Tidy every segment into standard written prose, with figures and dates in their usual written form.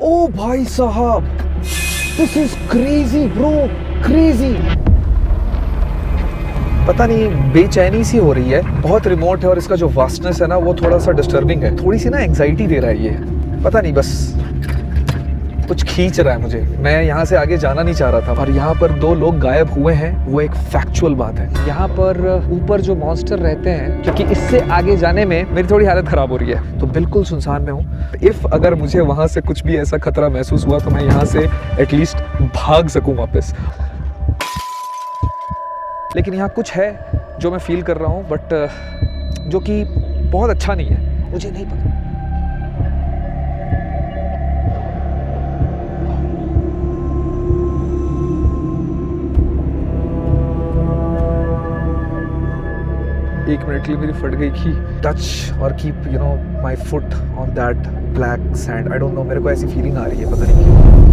ओ भाई साहब, this is crazy bro, crazy. पता नहीं बेचैनी सी हो रही है, बहुत रिमोट है और इसका जो वास्टनेस है ना वो थोड़ा सा डिस्टर्बिंग है, थोड़ी सी ना एंग्जाइटी दे रहा है ये। पता नहीं, बस कुछ खींच रहा है मुझे। मैं यहाँ से आगे जाना नहीं चाह रहा था और यहाँ पर दो लोग गायब हुए हैं, वो एक फैक्चुअल बात है। यहाँ पर ऊपर जो मॉन्स्टर रहते हैं, क्योंकि इससे आगे जाने में मेरी थोड़ी हालत खराब हो रही है, तो बिल्कुल सुनसान में हूँ। इफ अगर मुझे वहाँ से कुछ भी ऐसा खतरा महसूस हुआ तो मैं यहाँ से एटलीस्ट भाग सकूँ वापस। लेकिन यहाँ कुछ है जो मैं फील कर रहा हूँ, बट जो कि बहुत अच्छा नहीं है, मुझे नहीं पता। एक मिनट के लिए मेरी फट गई कि टच और keep my foot on that black sand. I don't know, मेरे को ऐसी फीलिंग आ रही है, पता नहीं क्यों।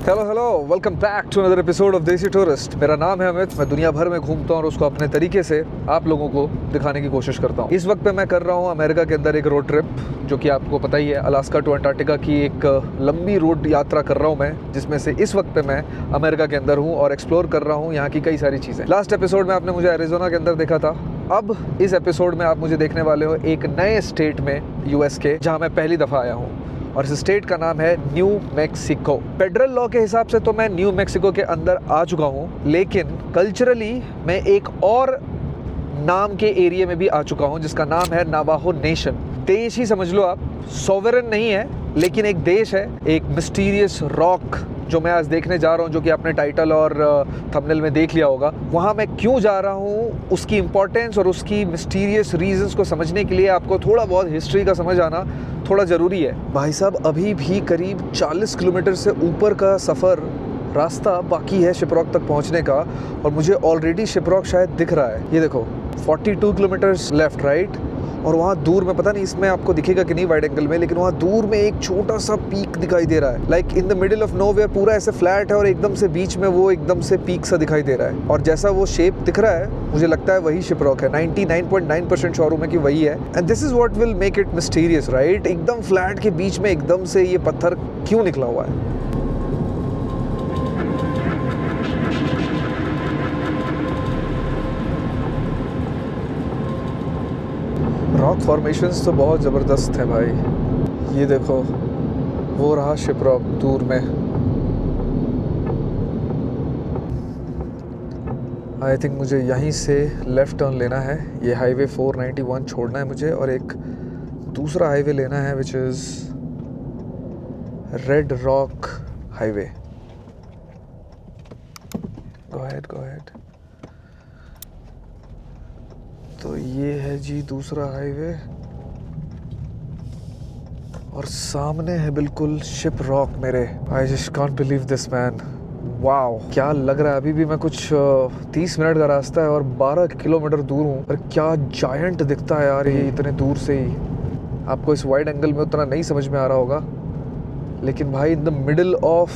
Hello hello, welcome back to another episode of Desi tourist. मेरा नाम है अमित। मैं दुनिया भर में घूमता हूँ और उसको अपने तरीके से आप लोगों को दिखाने की कोशिश करता हूँ। इस वक्त पे मैं कर रहा हूँ अमेरिका के अंदर एक रोड ट्रिप, जो कि आपको पता ही है, अलास्का टू अंटार्कटिका की एक लंबी रोड यात्रा कर रहा हूँ मैं, जिसमें से इस वक्त पे मैं अमेरिका के अंदर हूँ और एक्सप्लोर कर रहा हूँ यहाँ की कई सारी चीज़ें। लास्ट एपिसोड में आपने मुझे एरिजोना के अंदर देखा था। अब इस एपिसोड में आप मुझे देखने वाले हो एक नए स्टेट में, यूएस के, जहाँ मैं पहली दफ़ा आया हूँ और इस स्टेट का नाम है न्यू मैक्सिको। फेडरल लॉ के हिसाब से तो मैं न्यू मैक्सिको के अंदर आ चुका हूँ, लेकिन कल्चरली मैं एक और नाम के एरिया में भी आ चुका हूँ, जिसका नाम है नावाहो नेशन। देश ही समझ लो आप, सॉवरेन नहीं है लेकिन एक देश है। एक मिस्टीरियस रॉक जो मैं आज देखने जा रहा हूँ, जो कि आपने टाइटल और थंबनेल में देख लिया होगा। वहाँ मैं क्यों जा रहा हूँ, उसकी इंपॉर्टेंस और उसकी मिस्टीरियस रीजंस को समझने के लिए आपको थोड़ा बहुत हिस्ट्री का समझ आना थोड़ा ज़रूरी है। भाई साहब, अभी भी करीब 40 किलोमीटर से ऊपर का सफ़र रास्ता बाकी है शिपरॉक तक पहुँचने का, और मुझे ऑलरेडी शिपरॉक शायद दिख रहा है। ये देखो, 42 किलोमीटर्स लेफ्ट राइट, और वहाँ दूर में, पता नहीं इसमें आपको दिखेगा कि नहीं वाइड एंगल में, लेकिन वहाँ दूर में एक छोटा सा पीक दिखाई दे रहा है। Like in the middle of nowhere, पूरा ऐसे फ्लैट है और एकदम से बीच में वो एकदम से पीक सा दिखाई दे रहा है। और जैसा वो शेप दिख रहा है, मुझे लगता है वही शिपरॉक है। 99.9% श्योर हूँ मैं कि वही है। And this is what will make it mysterious, right? एकदम फ्लैट के बीच में एकदम से ये पत्थर क्यों निकला हुआ है? रॉक फॉर्मेशंस तो बहुत ज़बरदस्त है भाई। ये देखो, वो रहा शिपरॉक दूर में। आई थिंक मुझे यहीं से लेफ़्ट टर्न लेना है। ये हाईवे 491 छोड़ना है मुझे, और एक दूसरा हाईवे लेना है which is red rock highway. Go ahead, go ahead. तो ये है जी दूसरा हाईवे, और सामने है बिल्कुल शिपरॉक मेरे। I just can't believe this man. Wow, क्या लग रहा है। अभी भी मैं कुछ 30 मिनट का रास्ता है और 12 किलोमीटर दूर हूँ, पर क्या जायंट दिखता है यार ये इतने दूर से ही। आपको इस वाइड एंगल में उतना नहीं समझ में आ रहा होगा, लेकिन भाई in the middle of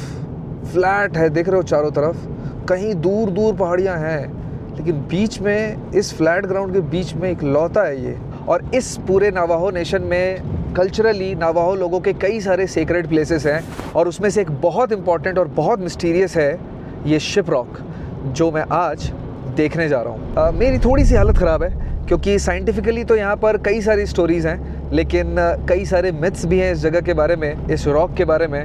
flat है, देख रहे हो चारों तरफ। कहीं दूर दूर पहाड़ियाँ हैं, लेकिन बीच में, इस फ्लैट ग्राउंड के बीच में एक लौता है ये। और इस पूरे नावाहो नेशन में कल्चरली नावाहो लोगों के कई सारे सेक्रेड प्लेसेस हैं, और उसमें से एक बहुत इंपॉर्टेंट और बहुत मिस्टीरियस है ये शिपरॉक, जो मैं आज देखने जा रहा हूँ। मेरी थोड़ी सी हालत ख़राब है, क्योंकि साइंटिफिकली तो यहाँ पर कई सारी स्टोरीज़ हैं, लेकिन कई सारे मिथ्स भी हैं इस जगह के बारे में, इस रॉक के बारे में,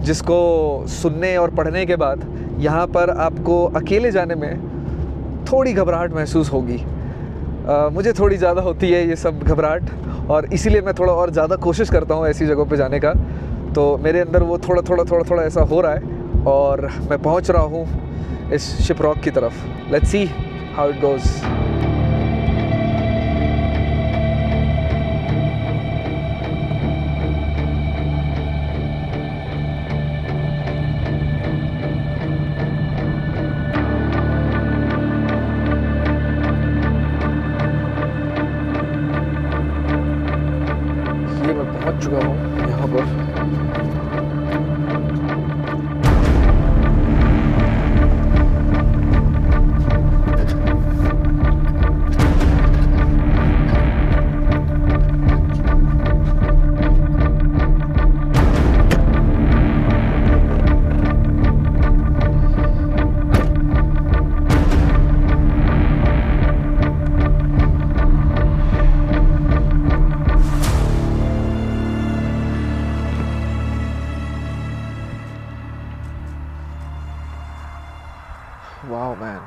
जिसको सुनने और पढ़ने के बाद यहाँ पर आपको अकेले जाने में थोड़ी घबराहट महसूस होगी। मुझे थोड़ी ज़्यादा होती है ये सब घबराहट, और इसीलिए मैं थोड़ा और ज़्यादा कोशिश करता हूँ ऐसी जगहों पे जाने का। तो मेरे अंदर वो थोड़ा ऐसा हो रहा है और मैं पहुँच रहा हूँ इस शिप रॉक की तरफ। Let's see how it goes. मैं पहुंच चुका हूँ यहाँ पर। वाओ मैन,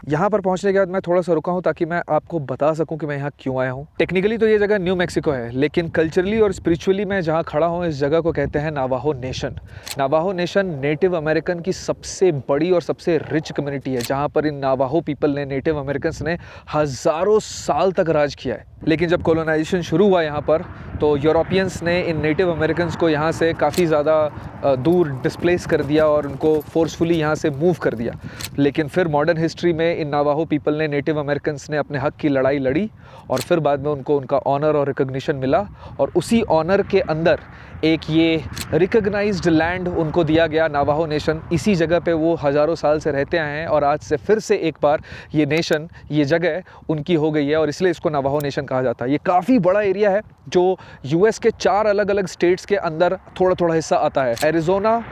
यहाँ पर पहुँचने के बाद मैं थोड़ा सा रुका हूँ ताकि मैं आपको बता सकूँ कि मैं यहाँ क्यों आया हूँ। टेक्निकली तो ये जगह न्यू मैक्सिको है, लेकिन कल्चरली और स्पिरिचुअली मैं जहाँ खड़ा हूँ इस जगह को कहते हैं नावाहो नेशन। नावाहो नेशन नेटिव अमेरिकन की सबसे बड़ी और सबसे रिच कम्युनिटी है, जहाँ पर इन नावाहो पीपल ने, नेटिव अमेरिकन्स ने हज़ारों साल तक राज किया है। लेकिन जब कॉलोनाइजेशन शुरू हुआ यहाँ पर, तो यूरोपियंस ने इन नेटिव अमेरिकन्स को यहाँ से काफ़ी ज़्यादा दूर डिस्प्लेस कर दिया और उनको फोर्सफुली यहाँ से मूव कर दिया। लेकिन फिर मॉडर्न हिस्ट्री में इन नावाहो पीपल ने, नेटिव अमेरिकन्स ने अपने हक की लड़ाई लड़ी और फिर बाद में उनको उनका ऑनर और रिकग्निशन मिला, और उसी ऑनर के अंदर एक ये रिकग्नाइज्ड लैंड उनको दिया गया, नावाहो नेशन। इसी जगह पे वो हज़ारों साल से रहते आए हैं और आज से फिर से एक बार ये नेशन, ये जगह उनकी हो गई है और इसलिए इसको नावाहो नेशन कहा जाता है। ये काफ़ी बड़ा एरिया है जो यूएस के 4 अलग अलग स्टेट्स के अंदर थोड़ा थोड़ा हिस्सा आता है। एरिज़ोना,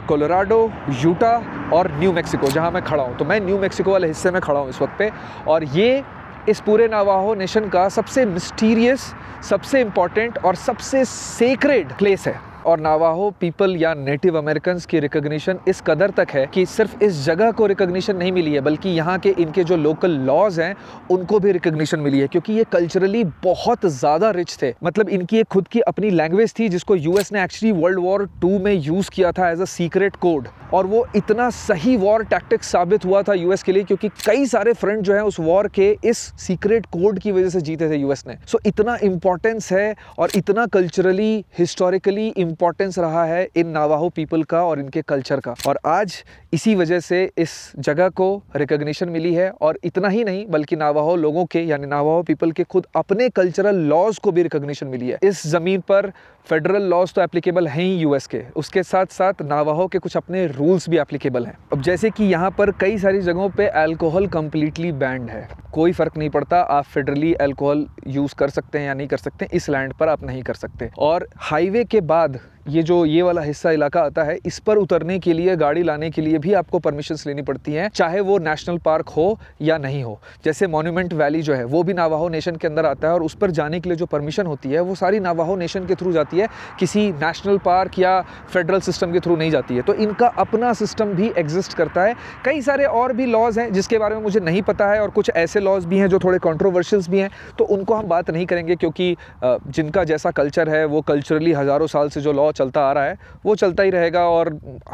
कोलोराडो, यूटा और न्यू मैक्सिको, जहाँ मैं खड़ा हूँ। तो मैं न्यू मैक्सिको वाले हिस्से में खड़ा हूँ इस वक्त पे, और ये इस पूरे नावाहो नेशन का सबसे मिस्टीरियस, सबसे इम्पॉर्टेंट और सबसे सेक्रेड प्लेस है। और नावाहो पीपल या नेटिव अमेरिकन्स की रिकग्निशन इस कदर तक है कि सिर्फ इस जगह को रिकग्निशन नहीं मिली है, बल्कि यहाँ के इनके जो लोकल लॉज हैं उनको भी रिकग्निशन मिली है, क्योंकि ये कल्चरली बहुत ज़्यादा रिच थे। मतलब इनकी एक खुद की अपनी लैंग्वेज थी जिसको यूएस ने एक्चुअली वर्ल्ड वॉर 2 में यूज़ किया था एज अ सीक्रेट कोड, और वो इतना सही वॉर टैक्टिक्स साबित हुआ था यूएस के लिए, क्योंकि कई सारे फ्रंट जो हैं उस वॉर के इस सीक्रेट कोड की वजह से जीते थे यूएस ने। सो इतना इंपॉर्टेंस है और इतना कल्चरली, हिस्टोरिकली इंपॉर्टेंस रहा है इन नावाहो पीपल का और इनके कल्चर का, और आज इसी वजह से इस जगह को रिकग्निशन मिली है। और इतना ही नहीं, बल्कि नावाहो लोगों के, यानी नावाहो पीपल के खुद अपने कल्चरल लॉज को भी रिकग्निशन मिली है। इस ज़मीन पर फेडरल लॉज तो एप्लीकेबल हैं ही यूएस के, उसके साथ साथ नावाहो के कुछ अपने रूल्स भी एप्लीकेबल हैं। अब जैसे कि यहाँ पर कई सारी जगहों पे अल्कोहल कम्प्लीटली बैंड है, कोई फ़र्क नहीं पड़ता आप फेडरली अल्कोहल यूज़ कर सकते हैं या नहीं कर सकते, इस लैंड पर आप नहीं कर सकते। और हाईवे के बाद ये वाला हिस्सा इलाका आता है, इस पर उतरने के लिए, गाड़ी लाने के लिए भी आपको परमिशंस लेनी पड़ती हैं, चाहे वो नेशनल पार्क हो या नहीं हो। जैसे मॉन्यूमेंट वैली जो है वो भी नावाहो नेशन के अंदर आता है, और उस पर जाने के लिए जो परमिशन होती है वो सारी नावाहो नेशन के थ्रू जाती है, किसी नेशनल पार्क या फेडरल सिस्टम के थ्रू नहीं जाती है। तो इनका अपना सिस्टम भी एग्जिस्ट करता है। कई सारे और भी लॉज हैं जिसके बारे में मुझे नहीं पता है, और कुछ ऐसे लॉज भी हैं जो थोड़े कंट्रोवर्शियल्स भी हैं, तो उनको हम बात नहीं करेंगे, क्योंकि जिनका जैसा कल्चर है वो कल्चरली हज़ारों साल से जो लॉ चलता आ रहा है वो चलता ही रहेगा, और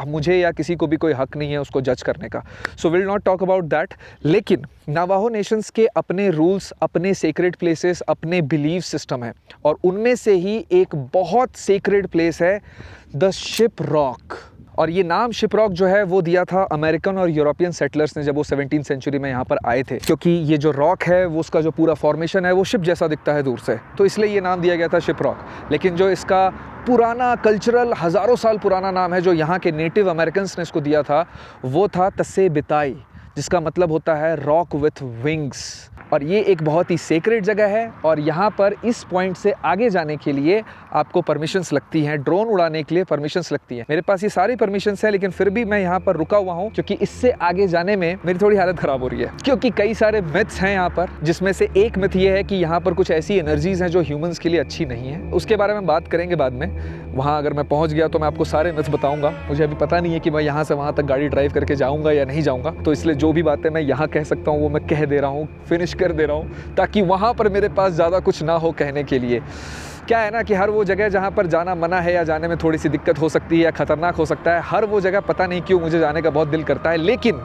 मुझे या किसी को भी कोई हक नहीं है उसको जज करने का। So will not talk about that. लेकिन नावाहो नेशंस के अपने रूल्स, अपने सेक्रेड प्लेसेस, अपने बिलीफ सिस्टम है, और उनमें से ही एक बहुत सेक्रेड प्लेस है द शिप रॉक। और ये नाम शिप रॉक जो है वो दिया था अमेरिकन और यूरोपियन सेटलर्स ने जब वो 17th सेंचुरी में यहाँ पर आए थे, क्योंकि ये जो रॉक है वो उसका जो पूरा फॉर्मेशन है वो शिप जैसा दिखता है दूर से, तो इसलिए ये नाम दिया गया था शिप रॉक। लेकिन जो इसका पुराना कल्चरल, हज़ारों साल पुराना नाम है जो यहाँ के नेटिव अमेरिकन्स ने इसको दिया था, वो था तसे बिताई, जिसका मतलब होता है रॉक विथ विंग्स। और ये एक बहुत ही सेक्रेड जगह है, और यहाँ पर इस पॉइंट से आगे जाने के लिए आपको परमिशंस लगती हैं, ड्रोन उड़ाने के लिए परमिशंस लगती हैं। मेरे पास ये सारी परमिशंस है, लेकिन फिर भी मैं यहाँ पर रुका हुआ हूँ, क्योंकि इससे आगे जाने में मेरी थोड़ी हालत ख़राब हो रही है, क्योंकि कई सारे मिथ्स हैं यहाँ पर, जिसमें से एक मिथ ये है कि यहाँ पर कुछ ऐसी एनर्जीज़ हैं जो ह्यूमंस के लिए अच्छी नहीं है। उसके बारे में बात करेंगे बाद में। वहाँ अगर मैं पहुँच गया तो मैं आपको सारे मिथ्स बताऊंगा। मुझे अभी पता नहीं है कि मैं यहाँ से वहाँ तक गाड़ी ड्राइव करके जाऊँगा या नहीं जाऊँगा, तो इसलिए जो भी बातें मैं यहाँ कह सकता हूँ वो मैं कह दे रहा हूँ, फिनिश कर दे रहा हूँ, ताकि वहाँ पर मेरे पास ज़्यादा कुछ ना हो कहने के लिए। क्या है ना कि हर वो जगह जहाँ पर जाना मना है या जाने में थोड़ी सी दिक्कत हो सकती है या ख़तरनाक हो सकता है, हर वो जगह पता नहीं क्यों मुझे जाने का बहुत दिल करता है, लेकिन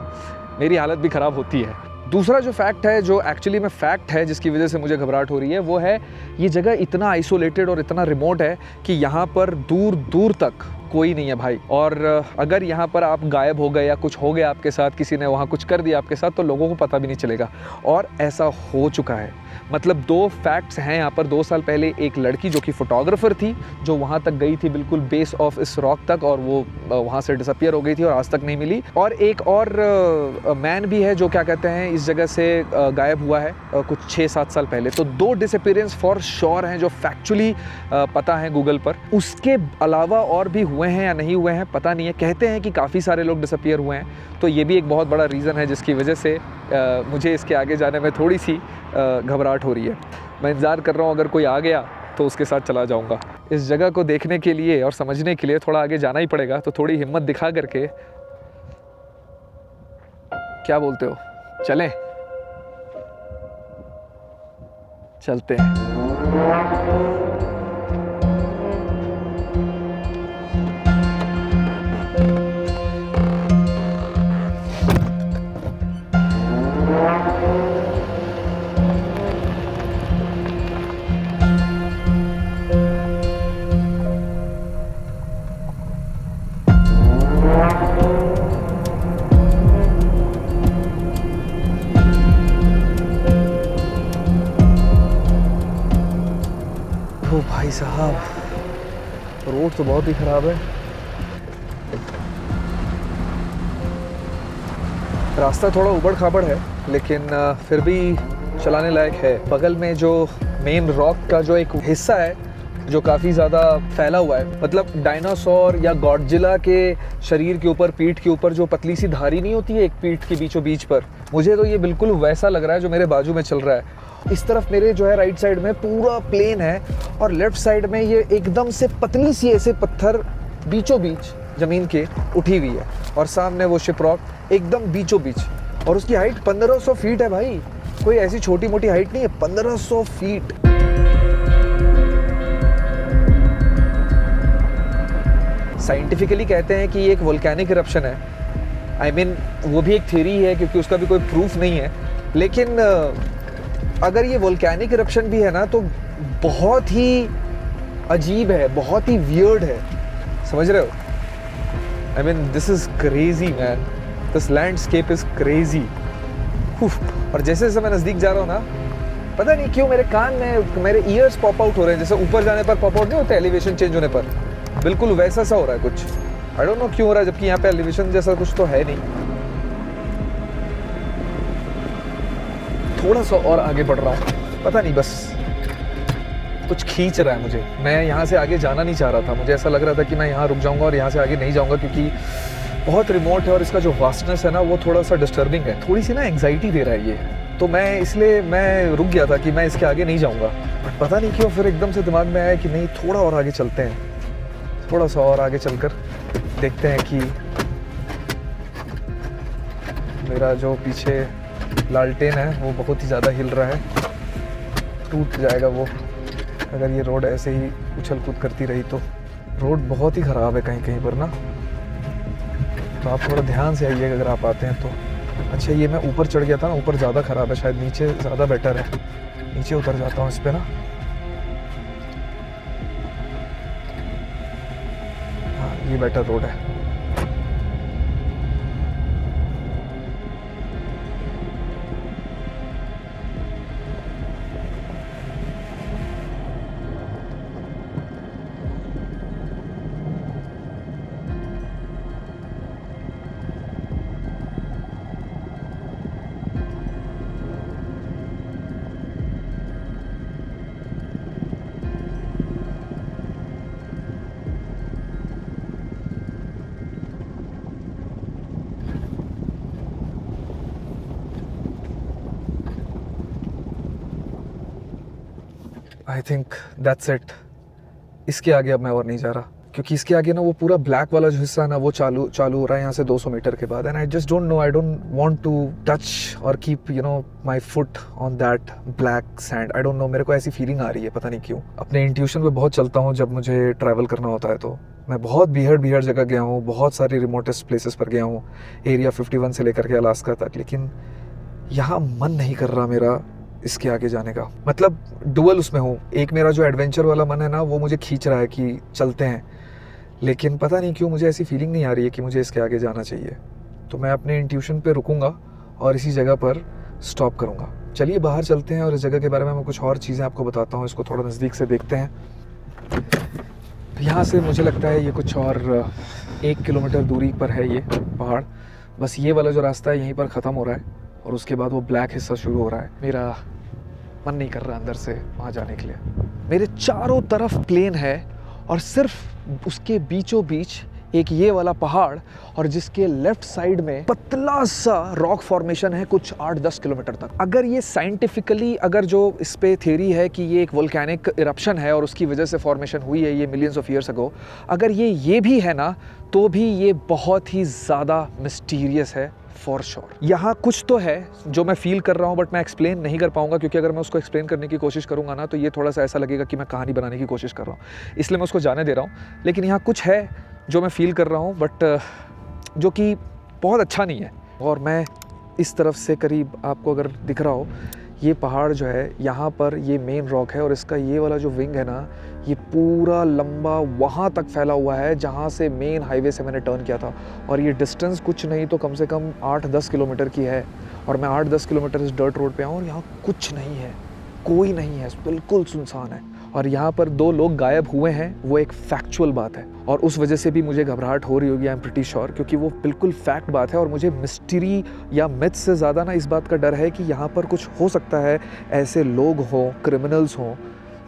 मेरी हालत भी ख़राब होती है। दूसरा जो फैक्ट है, जो एक्चुअली में फैक्ट है जिसकी वजह से मुझे घबराहट हो रही है, वो है ये जगह इतना आइसोलेटेड और इतना रिमोट है कि यहाँ पर दूर दूर तक कोई नहीं है भाई। और अगर यहाँ पर आप गायब हो गए या कुछ हो गया आपके साथ, किसी ने वहाँ कुछ कर दिया आपके साथ, तो लोगों को पता भी नहीं चलेगा। और ऐसा हो चुका है। मतलब 2 फैक्ट्स हैं यहाँ पर। 2 साल पहले एक लड़की जो कि फोटोग्राफर थी, जो वहाँ तक गई थी बिल्कुल बेस ऑफ इस रॉक तक, और वो वहाँ से डिसअपियर हो गई थी और आज तक नहीं मिली। और एक और मैन भी है जो क्या कहते हैं इस जगह से गायब हुआ है कुछ 6-7 साल पहले। तो 2 डिसअपियरेंस फॉर श्योर हैं जो फैक्चुअली पता है गूगल पर। उसके अलावा और भी हुए हैं या नहीं हुए हैं पता नहीं है। कहते हैं कि काफ़ी सारे लोग डिसअपियर हुए हैं, तो ये भी एक बहुत बड़ा रीज़न है जिसकी वजह से मुझे इसके आगे जाने में थोड़ी सी घबराहट हो रही है। मैं इंतज़ार कर रहा हूँ, अगर कोई आ गया तो उसके साथ चला जाऊँगा। इस जगह को देखने के लिए और समझने के लिए थोड़ा आगे जाना ही पड़ेगा, तो थोड़ी हिम्मत दिखा करके, क्या बोलते हो, चलें? चलते हैं। ओ भाई साहब, रोड तो बहुत ही ख़राब है। रास्ता थोड़ा उबड़ खाबड़ है, लेकिन फिर भी चलाने लायक है। बगल में जो मेन रॉक का जो एक हिस्सा है जो काफ़ी ज़्यादा फैला हुआ है, मतलब डायनासोर या गॉडजिला के शरीर के ऊपर, पीठ के ऊपर जो पतली सी धारी नहीं होती है एक पीठ के बीचों बीच पर, मुझे तो ये बिल्कुल वैसा लग रहा है जो मेरे बाजू में चल रहा है। इस तरफ मेरे जो है राइट साइड में पूरा प्लेन है, और लेफ्ट साइड में ये एकदम से पतली सी ऐसे पत्थर बीचों बीच ज़मीन के उठी हुई है, और सामने वो शिपरॉक एकदम बीचों बीच, और उसकी हाइट 1500 फीट है भाई। कोई ऐसी छोटी मोटी हाइट नहीं है, 1500 फीट। साइंटिफिकली कहते हैं कि ये एक वोल्केनिक इरप्शन है। I mean, वो भी एक थ्योरी है क्योंकि उसका भी कोई प्रूफ नहीं है, लेकिन अगर ये वोल्केनिक इरप्शन भी है ना, तो बहुत ही अजीब है, बहुत ही वियर्ड है, समझ रहे हो? I mean, this is crazy man, this landscape is crazy। और जैसे जैसे मैं नज़दीक जा रहा हूँ ना, पता नहीं क्यों मेरे कान में मेरे ईयर्स पॉप आउट हो रहे हैं, जैसे ऊपर जाने पर पॉप आउट नहीं होता एलिवेशन चेंज होने पर, बिल्कुल वैसा सा हो रहा है कुछ। आई डोंट नो क्यों हो रहा है, जबकि यहाँ पे एलिवेशन जैसा कुछ तो है नहीं। थोड़ा सा और आगे बढ़ रहा हूँ, पता नहीं बस कुछ खींच रहा है मुझे। मैं यहाँ से आगे जाना नहीं चाह रहा था, मुझे ऐसा लग रहा था कि मैं यहाँ रुक जाऊँगा और यहाँ से आगे नहीं जाऊँगा, क्योंकि बहुत रिमोट है और इसका जो वास्टनेस है ना वो थोड़ा सा डिस्टर्बिंग है, थोड़ी सी ना एंग्जाइटी दे रहा है ये। तो मैं इसलिए मैं रुक गया था कि मैं इसके आगे नहीं जाऊँगा। बट पता नहीं क्यों फिर एकदम से दिमाग में आया कि नहीं, थोड़ा और आगे चलते हैं, थोड़ा सा और आगे चलकर देखते हैं कि मेरा जो पीछे लालटेन है वो बहुत ही ज़्यादा हिल रहा है, टूट जाएगा वो अगर ये रोड ऐसे ही उछल कूद करती रही तो। रोड बहुत ही ख़राब है कहीं कहीं पर ना, तो आप थोड़ा ध्यान से आइएगा अगर आप आते हैं तो। अच्छा, ये मैं ऊपर चढ़ गया था ना, ऊपर ज़्यादा ख़राब है, शायद नीचे ज़्यादा बेटर है। नीचे उतर जाता हूँ इस पर ना। हाँ, ये बेटर रोड है। आई थिंक दैट्स इट, इसके आगे अब मैं और नहीं जा रहा। क्योंकि इसके आगे ना वो पूरा ब्लैक वाला जो हिस्सा है ना वो चालू हो रहा है यहाँ से 200 मीटर के बाद। And I just don't know, I don't want to touch और keep my foot on that black sand. I don't know, मेरे को ऐसी फीलिंग आ रही है, पता नहीं क्यों। अपने इंट्यूशन पे बहुत चलता हूँ जब मुझे ट्रैवल करना होता है। तो मैं बहुत बिहार जगह गया हूँ, बहुत सारी रिमोटेस्ट प्लेसेस पर गया हूँ, एरिया 51 से लेकर के अलास्का तक, लेकिन यहाँ मन नहीं कर रहा मेरा इसके आगे जाने का। मतलब डुअल उसमें हूँ, एक मेरा जो एडवेंचर वाला मन है ना वो मुझे खींच रहा है कि चलते हैं, लेकिन पता नहीं क्यों मुझे ऐसी फीलिंग नहीं आ रही है कि मुझे इसके आगे जाना चाहिए। तो मैं अपने इंट्यूशन पे रुकूंगा और इसी जगह पर स्टॉप करूंगा। चलिए बाहर चलते हैं और इस जगह के बारे में मैं कुछ और चीज़ें आपको बताता हूँ। इसको थोड़ा नज़दीक से देखते हैं। यहाँ से मुझे लगता है ये कुछ और 1 किलोमीटर दूरी पर है ये पहाड़। बस ये वाला जो रास्ता है यहीं पर ख़त्म हो रहा है और उसके बाद वो ब्लैक हिस्सा शुरू हो रहा है। मेरा मन नहीं कर रहा अंदर से वहाँ जाने के लिए। मेरे चारों तरफ प्लेन है और सिर्फ उसके बीचों बीच एक ये वाला पहाड़ और जिसके लेफ्ट साइड में पतला सा रॉक फॉर्मेशन है कुछ 8-10 किलोमीटर तक। अगर ये साइंटिफिकली, अगर जो इस पे थ्योरी है कि ये एक वोल्केनिक इरप्शन है और उसकी वजह से फॉर्मेशन हुई है ये मिलियंस ऑफ ईयर्स अगो, अगर ये भी है ना तो भी ये बहुत ही ज़्यादा मिस्टीरियस है फॉर श्योर। यहाँ कुछ तो है जो मैं फील कर रहा हूँ बट मैं एक्सप्लेन नहीं कर पाऊंगा, क्योंकि अगर मैं उसको एक्सप्लेन करने की कोशिश करूँगा ना तो ये थोड़ा सा ऐसा लगेगा कि मैं कहानी बनाने की कोशिश कर रहा हूँ, इसलिए मैं उसको जाने दे रहा हूँ। लेकिन यहाँ कुछ है जो मैं फील कर रहा हूँ बट जो कि बहुत अच्छा नहीं है। और मैं इस तरफ से करीब आपको अगर दिख रहा हो ये पहाड़ जो है यहाँ पर ये मेन रॉक है और इसका ये वाला जो विंग है ना ये पूरा लंबा वहाँ तक फैला हुआ है जहाँ से मेन हाईवे से मैंने टर्न किया था। और ये डिस्टेंस कुछ नहीं तो कम से कम 8-10 किलोमीटर की है और मैं 8-10 किलोमीटर इस डर्ट रोड पे आऊँ और यहाँ कुछ नहीं है, कोई नहीं है, बिल्कुल सुनसान है। और यहाँ पर 2 लोग गायब हुए हैं, वो एक फैक्चुअल बात है और उस वजह से भी मुझे घबराहट हो रही होगी, आई एम प्रीटी श्योर, क्योंकि वो बिल्कुल फैक्ट बात है। और मुझे मिस्ट्री या मिथ से ज़्यादा ना इस बात का डर है कि यहाँ पर कुछ हो सकता है, ऐसे लोग हों, क्रिमिनल्स हों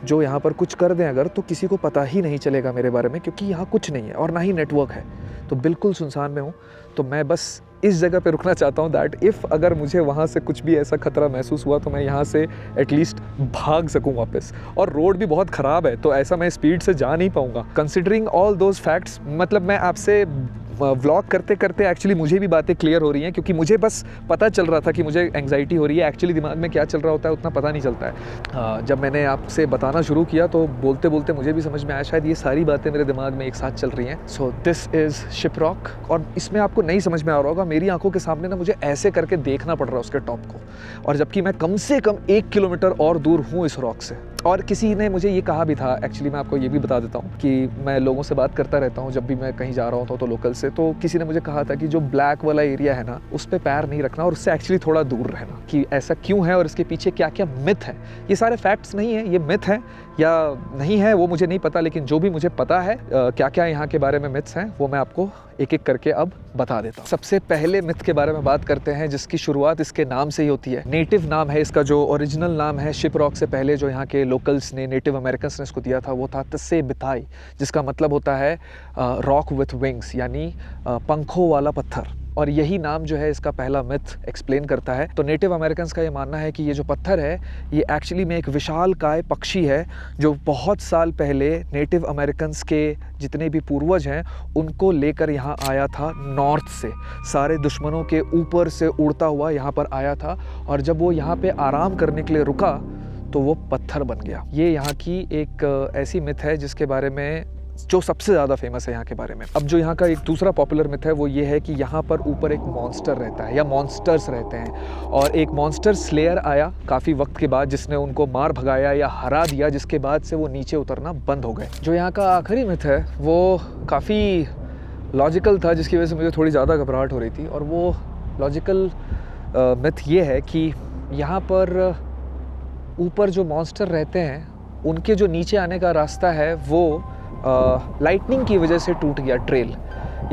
जो यहाँ पर कुछ कर दें अगर, तो किसी को पता ही नहीं चलेगा मेरे बारे में, क्योंकि यहाँ कुछ नहीं है और ना ही नेटवर्क है। तो बिल्कुल सुनसान में हूँ। तो मैं बस इस जगह पे रुकना चाहता हूँ दैट इफ़ अगर मुझे वहाँ से कुछ भी ऐसा खतरा महसूस हुआ तो मैं यहाँ से एटलीस्ट भाग सकूँ वापस। और रोड भी बहुत ख़राब है तो ऐसा मैं स्पीड से जा नहीं पाऊँगा। कंसिडरिंग ऑल दोज फैक्ट्स, मतलब मैं आपसे व्लॉग करते करते एक्चुअली मुझे भी बातें क्लियर हो रही हैं, क्योंकि मुझे बस पता चल रहा था कि मुझे एंग्जाइटी हो रही है। एक्चुअली दिमाग में क्या चल रहा होता है उतना पता नहीं चलता है। जब मैंने आपसे बताना शुरू किया तो बोलते बोलते मुझे भी समझ में आया शायद ये सारी बातें मेरे दिमाग में एक साथ चल रही हैं। सो दिस इज़ शिपरॉक और इसमें आपको नहीं समझ में आ रहा होगा, मेरी आंखों के सामने ना मुझे ऐसे करके देखना पड़ रहा है उसके टॉप को, और जबकि मैं कम से कम 1 किलोमीटर और दूर हूँ इस रॉक से। और किसी ने मुझे ये कहा भी था, एक्चुअली मैं आपको ये भी बता देता हूँ कि मैं लोगों से बात करता रहता हूँ जब भी मैं कहीं जा रहा होता हूँ तो लोकल से, तो किसी ने मुझे कहा था कि जो ब्लैक वाला एरिया है ना उस पर पैर नहीं रखना और उससे एक्चुअली थोड़ा दूर रहना, कि ऐसा क्यों है और इसके पीछे क्या क्या मिथ है। ये सारे फैक्ट्स नहीं है, ये मिथ है या नहीं है वो मुझे नहीं पता, लेकिन जो भी मुझे पता है क्या क्या यहाँ के बारे में मिथ्स हैं वो मैं आपको एक एक करके अब बता देता हूँ। सबसे पहले मिथ के बारे में बात करते हैं जिसकी शुरुआत इसके नाम से ही होती है। नेटिव नाम है इसका, जो ओरिजिनल नाम है शिपरॉक से पहले जो यहाँ के लोकल्स ने, नेटिव अमेरिकन्स ने इसको दिया था वो था तस्से बिताई, जिसका मतलब होता है रॉक विथ विंग्स, यानी पंखों वाला पत्थर। और यही नाम जो है इसका पहला मिथ एक्सप्लेन करता है। तो नेटिव अमेरिकन्स का ये मानना है कि ये जो पत्थर है ये एक्चुअली में एक विशालकाय पक्षी है जो बहुत साल पहले नेटिव अमेरिकन्स के जितने भी पूर्वज हैं उनको लेकर यहाँ आया था नॉर्थ से, सारे दुश्मनों के ऊपर से उड़ता हुआ यहाँ पर आया था, और जब वो यहाँ पे आराम करने के लिए रुका तो वो पत्थर बन गया। ये यहाँ की एक ऐसी मिथ है जिसके बारे में जो सबसे ज़्यादा फेमस है यहाँ के बारे में। अब जो यहाँ का एक दूसरा पॉपुलर मिथ है वो ये है कि यहाँ पर ऊपर एक मॉन्स्टर रहता है या मॉन्स्टर्स रहते हैं, और एक मॉन्स्टर स्लेयर आया काफ़ी वक्त के बाद जिसने उनको मार भगाया या हरा दिया, जिसके बाद से वो नीचे उतरना बंद हो गए। जो यहाँ का आखिरी मिथ है वो काफ़ी लॉजिकल था, जिसकी वजह से मुझे थोड़ी ज़्यादा घबराहट हो रही थी, और वो लॉजिकल मिथ ये है कि यहाँ पर ऊपर जो मॉन्स्टर रहते हैं उनके जो नीचे आने का रास्ता है वो लाइटनिंग की वजह से टूट गया, ट्रेल,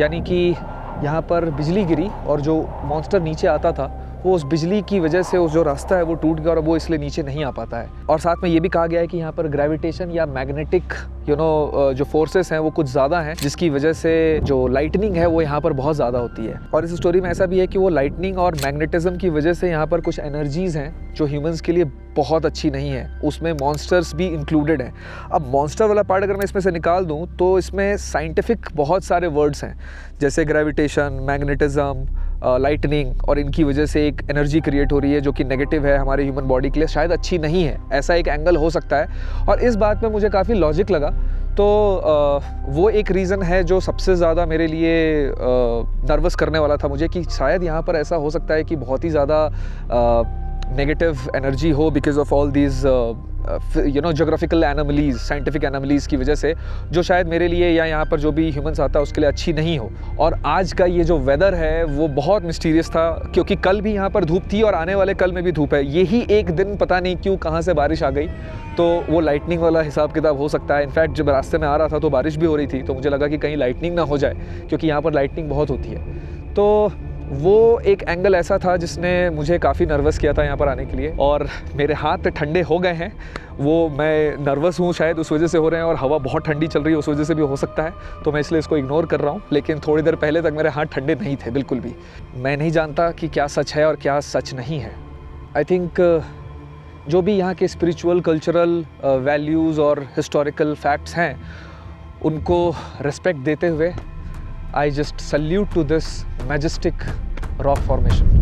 यानी कि यहाँ पर बिजली गिरी और जो मॉन्स्टर नीचे आता था वो उस बिजली की वजह से उस जो रास्ता है वो टूट गया और वो इसलिए नीचे नहीं आ पाता है। और साथ में ये भी कहा गया है कि यहाँ पर ग्रेविटेशन या मैग्नेटिक जो फोर्सेस हैं वो कुछ ज़्यादा हैं, जिसकी वजह से जो लाइटनिंग है वो यहाँ पर बहुत ज़्यादा होती है। और इस स्टोरी में ऐसा भी है कि वो लाइटनिंग और मैग्नेटिज्म की वजह से यहाँ पर कुछ एनर्जीज़ हैं जो ह्यूमंस के लिए बहुत अच्छी नहीं है, उसमें मॉन्स्टर्स भी इंक्लूडेड हैं। अब मॉन्स्टर वाला पार्ट अगर मैं इसमें से निकाल दूं तो इसमें साइंटिफिक बहुत सारे वर्ड्स हैं, जैसे ग्रेविटेशन, मैग्नेटिज्म, लाइटनिंग, और इनकी वजह से एक एनर्जी क्रिएट हो रही है जो कि नेगेटिव है हमारे ह्यूमन बॉडी के लिए, शायद अच्छी नहीं है, ऐसा एक एंगल हो सकता है। और इस बात में मुझे काफ़ी लॉजिक लगा, तो वो एक रीज़न है जो सबसे ज़्यादा मेरे लिए नर्वस करने वाला था मुझे, कि शायद यहाँ पर ऐसा हो सकता है कि बहुत ही ज़्यादा नेगेटिव एनर्जी हो because of all these geographical anomalies, scientific anomalies की वजह से, जो शायद मेरे लिए या यहाँ पर जो भी ह्यूमंस आता है उसके लिए अच्छी नहीं हो। और आज का ये जो वेदर है वो बहुत मिस्टीरियस था, क्योंकि कल भी यहाँ पर धूप थी और आने वाले कल में भी धूप है। यही एक दिन पता नहीं क्यों कहाँ से बारिश आ गई, तो वो लाइटनिंग वाला हिसाब किताब हो सकता है। इनफैक्ट जब रास्ते में आ रहा था तो बारिश भी हो रही थी, तो मुझे लगा कि कहीं लाइटनिंग ना हो जाए, क्योंकि यहाँ पर लाइटनिंग बहुत होती है। तो वो एक एंगल ऐसा था जिसने मुझे काफ़ी नर्वस किया था यहाँ पर आने के लिए। और मेरे हाथ ठंडे हो गए हैं, वो मैं नर्वस हूँ शायद उस वजह से हो रहे हैं, और हवा बहुत ठंडी चल रही है उस वजह से भी हो सकता है, तो मैं इसलिए इसको इग्नोर कर रहा हूँ। लेकिन थोड़ी देर पहले तक मेरे हाथ ठंडे नहीं थे बिल्कुल भी। मैं नहीं जानता कि क्या सच है और क्या सच नहीं है। आई थिंक जो भी यहाँ के स्पिरिचुअल, कल्चरल वैल्यूज़ और हिस्टोरिकल फैक्ट्स हैं, उनको रिस्पेक्ट देते हुए I just salute to this majestic rock formation.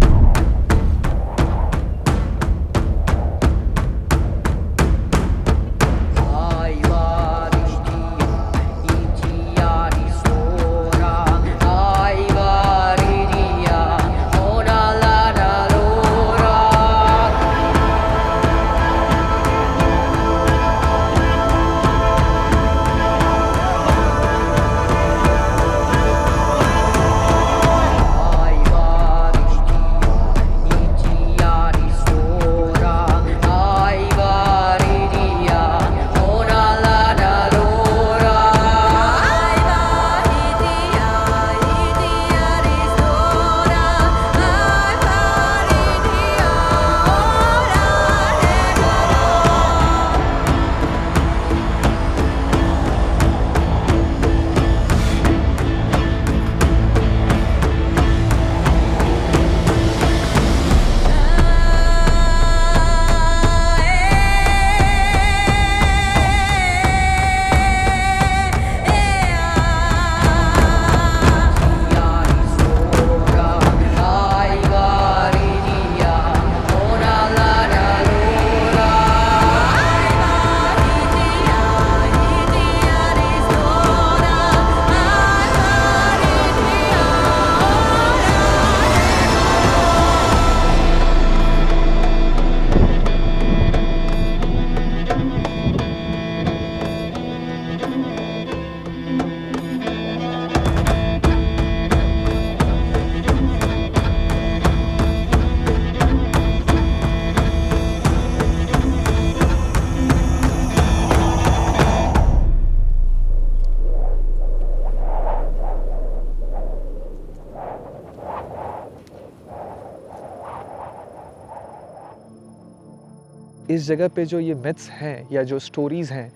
इस जगह पे जो ये मिथ्स हैं या जो स्टोरीज़ हैं,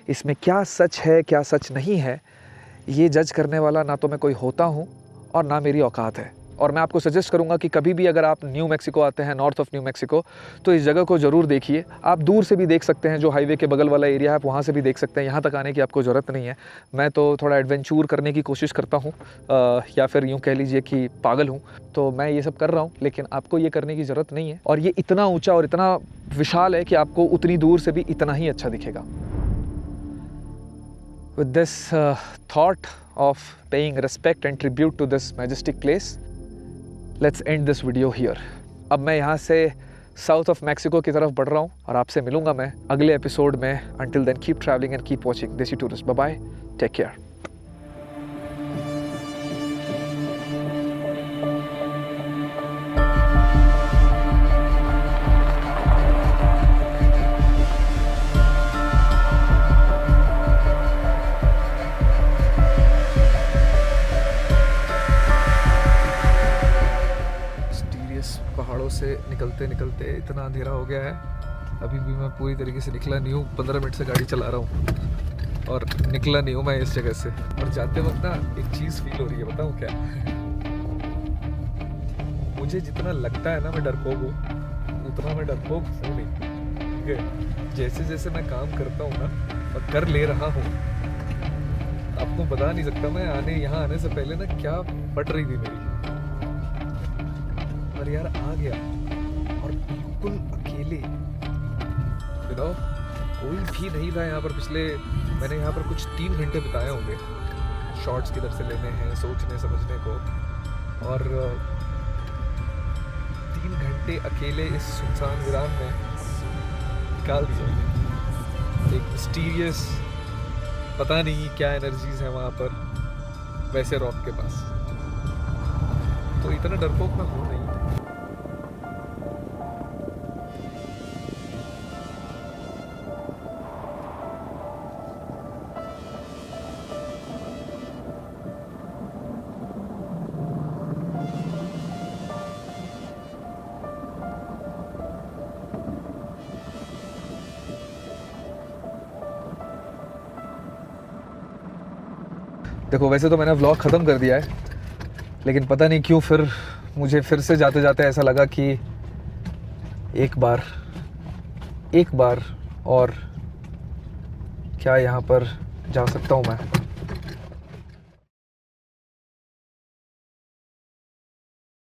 इसमें क्या सच है क्या सच नहीं है, ये जज करने वाला ना तो मैं कोई होता हूँ और ना मेरी औकात है। और मैं आपको सजेस्ट करूँगा कि कभी भी अगर आप न्यू मैक्सिको आते हैं, नॉर्थ ऑफ न्यू मैक्सिको, तो इस जगह को ज़रूर देखिए। आप दूर से भी देख सकते हैं, जो हाईवे के बगल वाला एरिया है आप वहाँ से भी देख सकते हैं, यहाँ तक आने की आपको ज़रूरत नहीं है। मैं तो थोड़ा एडवेंचर करने की कोशिश करता हूँ, या फिर यूँ कह लीजिए कि पागल हूँ, तो मैं ये सब कर रहा हूँ, लेकिन आपको ये करने की ज़रूरत नहीं है। और ये इतना ऊँचा और इतना विशाल है कि आपको उतनी दूर से भी इतना ही अच्छा दिखेगा। With this thought of paying respect and tribute to this majestic place, let's end this video here. अब मैं यहाँ से साउथ ऑफ मैक्सिको की तरफ बढ़ रहा हूँ और आपसे मिलूंगा मैं अगले एपिसोड में। Until then, keep traveling and keep watching Desi Tourist. Bye bye. Take care. पहाड़ों से निकलते निकलते इतना अंधेरा हो गया है, अभी भी मैं पूरी तरीके से निकला नहीं हूँ। 15 मिनट से गाड़ी चला रहा हूँ और निकला नहीं हूँ मैं इस जगह से। और जाते वक्त ना एक चीज़ फील हो रही है, बताऊँ क्या? मुझे जितना लगता है ना मैं डरपोक हूँ, उतना मैं डरपोक हूँ नहीं। है। जैसे जैसे मैं काम करता हूँ ना और कर ले रहा हूँ, आपको बता नहीं सकता मैं यहाँ आने से पहले ना क्या फट रही थी मेरी। पर यार आ गया और बिल्कुल अकेले, यू नो, कोई भी नहीं था यहाँ पर। मैंने यहाँ पर कुछ 3 घंटे बिताए होंगे शॉर्ट्स किधर से लेने हैं सोचने समझने को, और 3 घंटे अकेले इस सुनसान वीरान में निकाल दिए। एक मिस्टीरियस, पता नहीं क्या एनर्जीज है वहाँ पर वैसे रॉक के पास। तो इतना डरपोक मैं हूँ नहीं। देखो वैसे तो मैंने व्लॉग ख़त्म कर दिया है, लेकिन पता नहीं क्यों मुझे फिर से जाते जाते ऐसा लगा कि एक बार और क्या यहाँ पर जा सकता हूँ मैं।